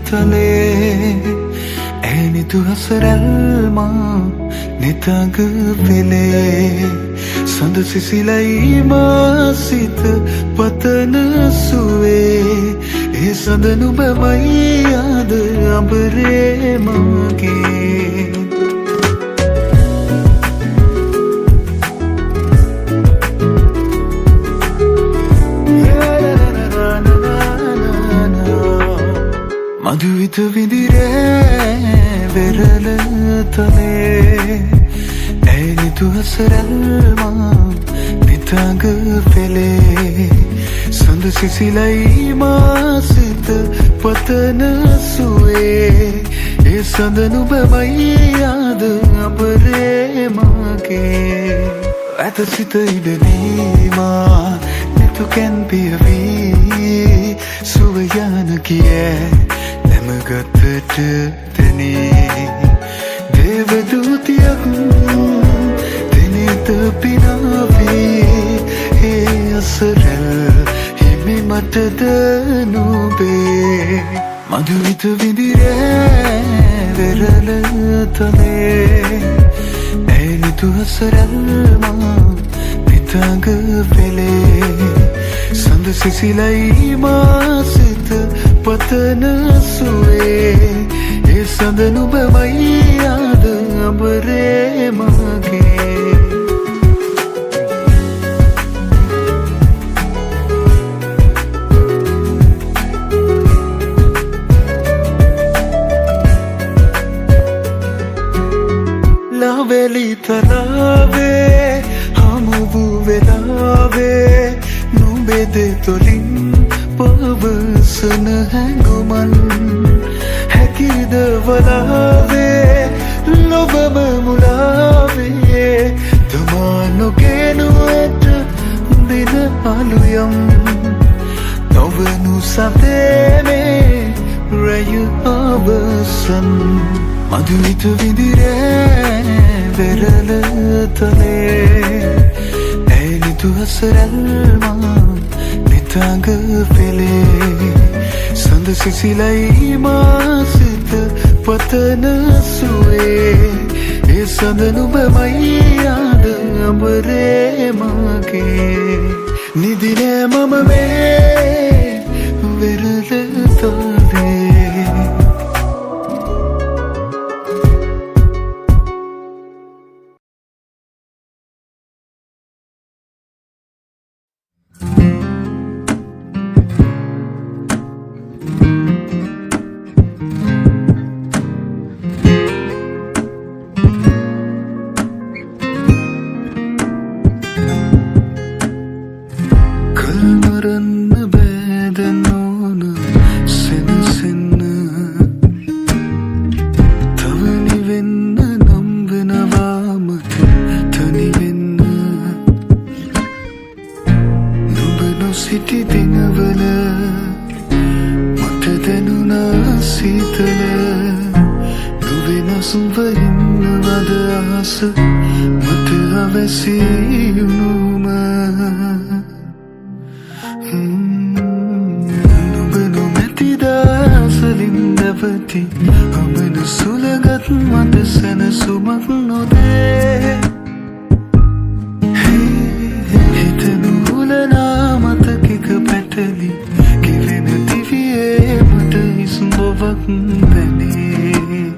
tale eni tu hasaralma nitang pele sand sisilai ma sit patana suwe e sand nuba mai yaad ambare mage මధుවිත විදිරේ වෙරළ තලේ ඇනි තුහසරල්මා නිතඟ පෙළේ සඳ සිසිලයි මාසිත පතන සුවේ ඒ සඳ නුබමයි යාද අපරේ මගේ ඇත සිත ඉඩනීමා නැතුකැන් පියවී සුවයාන කියේ ගතට තැනේ දේවදූතියක් දෙනෙත පිනාවේ ඒ අසරැල් හිමි මටද නුබේ මధుවිත විදිරේ වෙරළ තලේ ඇනිතු අසරැල්මා නිතඟ පෙළේ සඳ සිසිලයි මාසිත පතන සුවේ ඒ සඳ නුබමයි යාද අඹරේ මගේ ලාවැලි තලාවේ හමු වූ වෙලාවේ නුඹේ දෙතොලින් පවසන හැඟුමන් හැකිද වලාවේ ලොබම මුලාවේ තමා නොගෙනු ඇත දින අලුයම් නොවනු සතේනේ රැය අවසන් මధుවිත විදිරේ වෙරළ තලේ ඇනිතු හසරල්මා නිතඟ පෙළේ සඳ සිසිලයි මාසිත පතන සුවේ ඒ සඳ නුබමයි යාද අඹරේ මගේ නිදිනෑ මම මේ වෙරළ තලේ සිටි දිනවල මට දැනුණා සීතල නොවෙනස්ව ඉන්නවද අහස මට අවැසි වුණුම නුඹ නොමැති දාසලින් දැවති අමන සුළගත් මට සැනසුමක් නොදේ පැටලි කිවෙන දිවියේ මට ඉස්ඹවක් දැනේ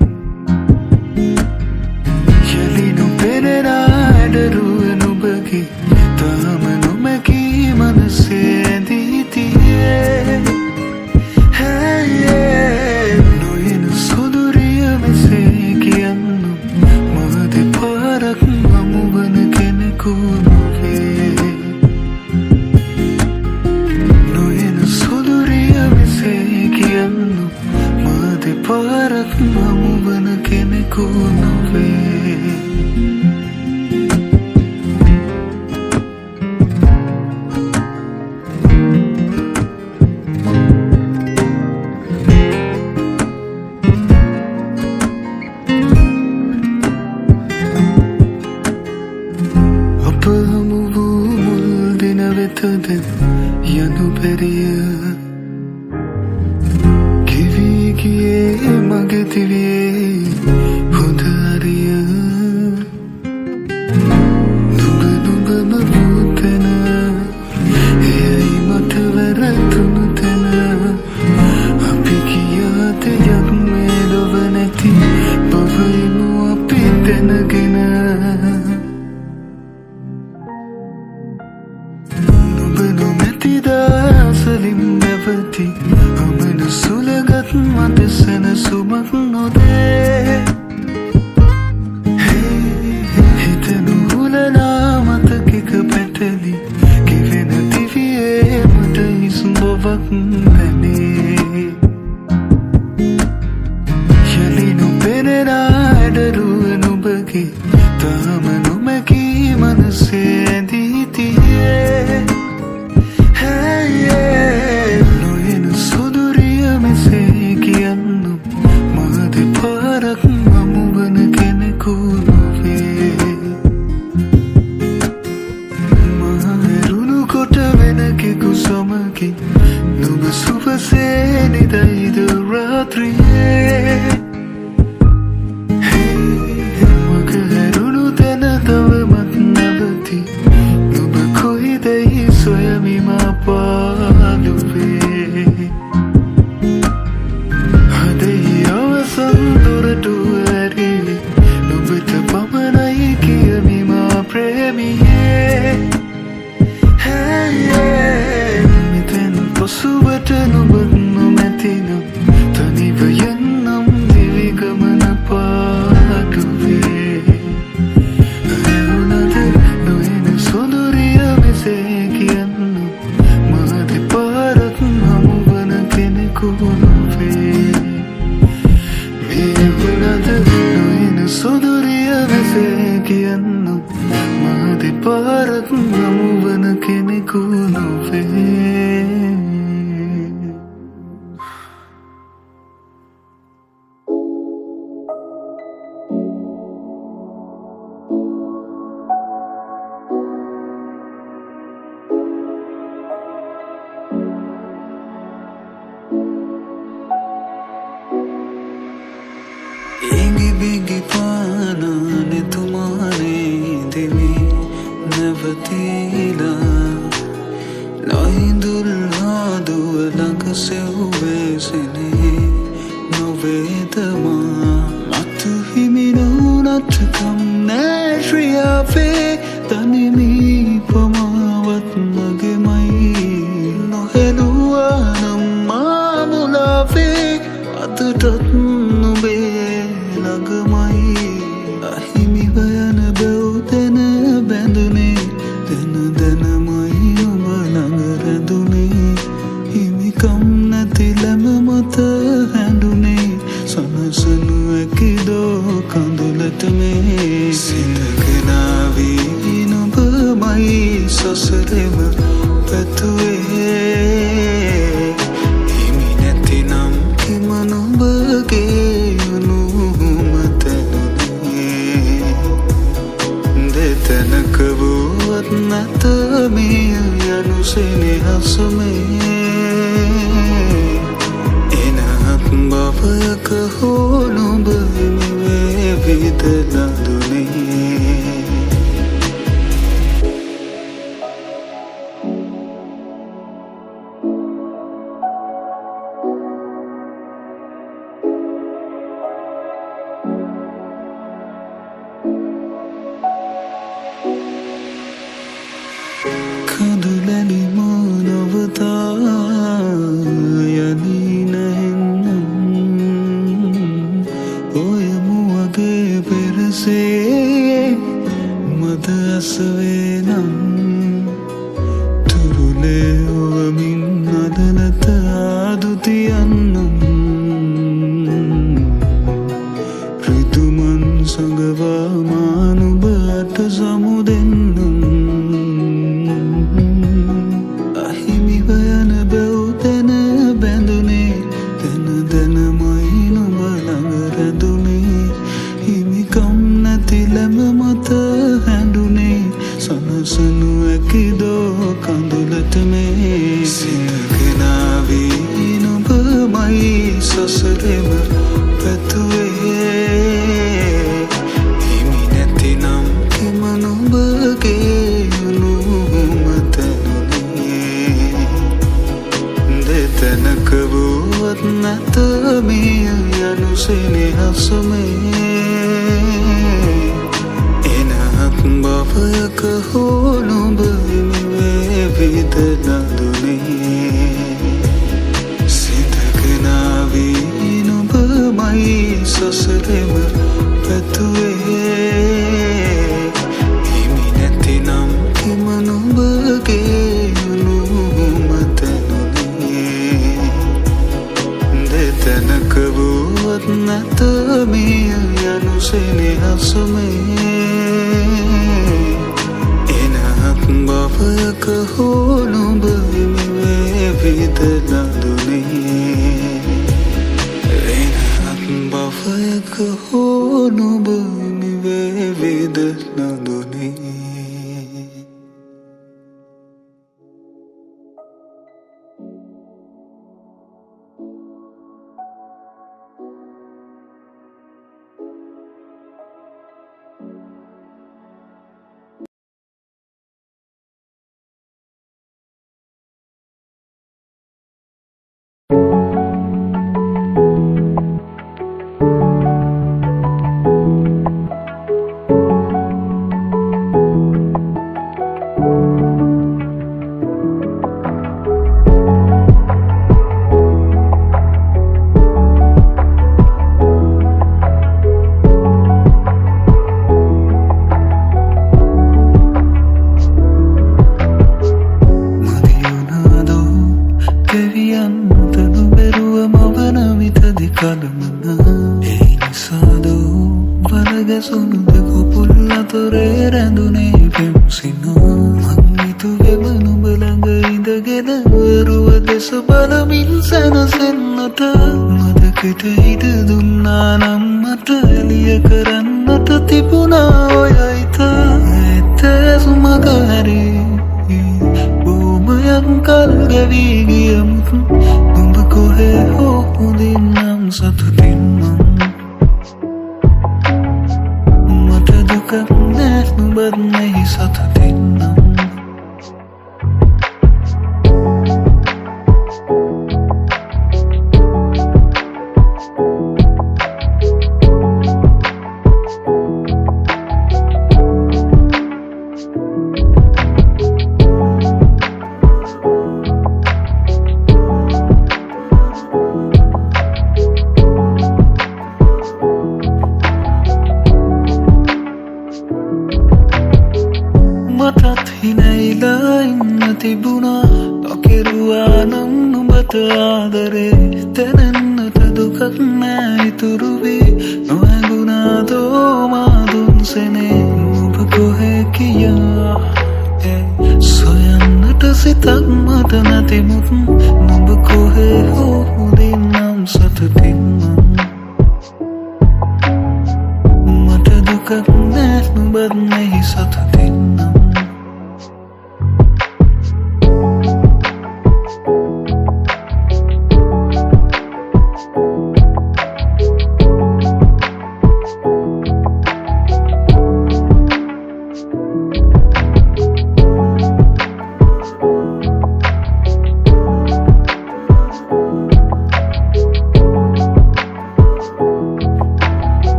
යලි නොපෙනෙන අඩරුව නුඹගේ තාම නොමැකී මනසේ ඇඳී තියේ නොයන සොදුරිය මෙසේ කියන්නු මා දෙපාරක් හමුවන කෙනෙකු නොවේ පාරක් හමුවන කෙනෙකු නොවේ අප හමු වූ මුල් දින වෙතද යනු බැරිය නැතිවේ හොඳ හරිය නුඹ නුඹම වූතන එයයි මට වැරදුණු තැන අපි කියා දෙයක් මේ ලොව නැති බවයිමු අපි දැනගෙන නුඹ නොමැති දාසලින් නැවති අමන සුලගත් මට සැනසුමක් නොදේ හිතනු හුලනා මතකෙක පැටලි කිවෙන දිවියේ මට හිස් බවක් පැනේ යලි නොපෙනෙන ඇඩරුව නුඹගේ තාම නොමැකී මනසේ ඇඳී තියේ නොයන සුදුරිය මෙසේ කියන්නු මා දෙපාරක් හමුවන කෙනෙකු නොවේ මා ඇරුණු කොට වෙනකෙකු සමගින් නුඹ සුවසේ නිදයිද රාත්‍රියේ මග ඇරුණු තැන තවමත් නැවති නුඹ කොයිදැයි සොයමි මා පාළුවේ හදෙහි අවසන් දොරටුව ඇරිලි නුඹට පමණයි කියමි මා ප්‍රේමියේ මෙතැන් පසුවට නුඹත් නොමැතිනම් තනිව යන්නම් දිවි ගමන පාළුවේ ඇවුනද නොයන සොඳුරිය මෙසේ කියන්නු මා දෙපාරක් හමුවන කෙනෙකු නොවේ මේ වුණද නොයන සොඳුරිය මෙසේ කියන්නු මා දෙපාරක් හමුවන කෙනෙකු නොවේ Ingi bigi pana ne tumhare devi navatila Nohindul hadu lang se huve sene novedama Matu himino nat kam nashriya fe tanimi pamawat mage mai noheluwa namma mulafe adatat nube නගමයි අහිමිව යන බැව්තැන බැඳුනේ දැන දැනමයි ඔබ ළඟ රැඳුනේ හිමිකම් නැති ලැබ මත හැඳුනේ සනසනු ඇකිදෝ කඳුලට මේ සිතගෙනාවී නුඹමයි සසරෙම පැතුවේ හිමි නැතිනම් හිම නුඹගේ තැනක වුවත් නැත මේ යනු සෙනෙහසමේ එනත් බවයක හෝ නුඹ හිමිවේ විදලා දුනේ කඳුලැලි මානවතා යලි නැහෙන්නම් ඔය නැත මිය යනු සෙනෙහසමේ එනහත් බවයක හෝ නුඹ විද නඳුනේ සිතක නාවී නුඹමයි සසරෙම පැතුවේ හිමි නැතිනම් හිම නුඹගේ අනුමතනුනේ දෙතැනක වුවත් නැත මිය යනු සෙනෙහසමේ බවයක හෝ නුඹ විද නඳුනේ එනහත් බවයක හෝ නුඹ විද නඳුනේ Di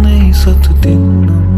නෙයි සතුටින් නම්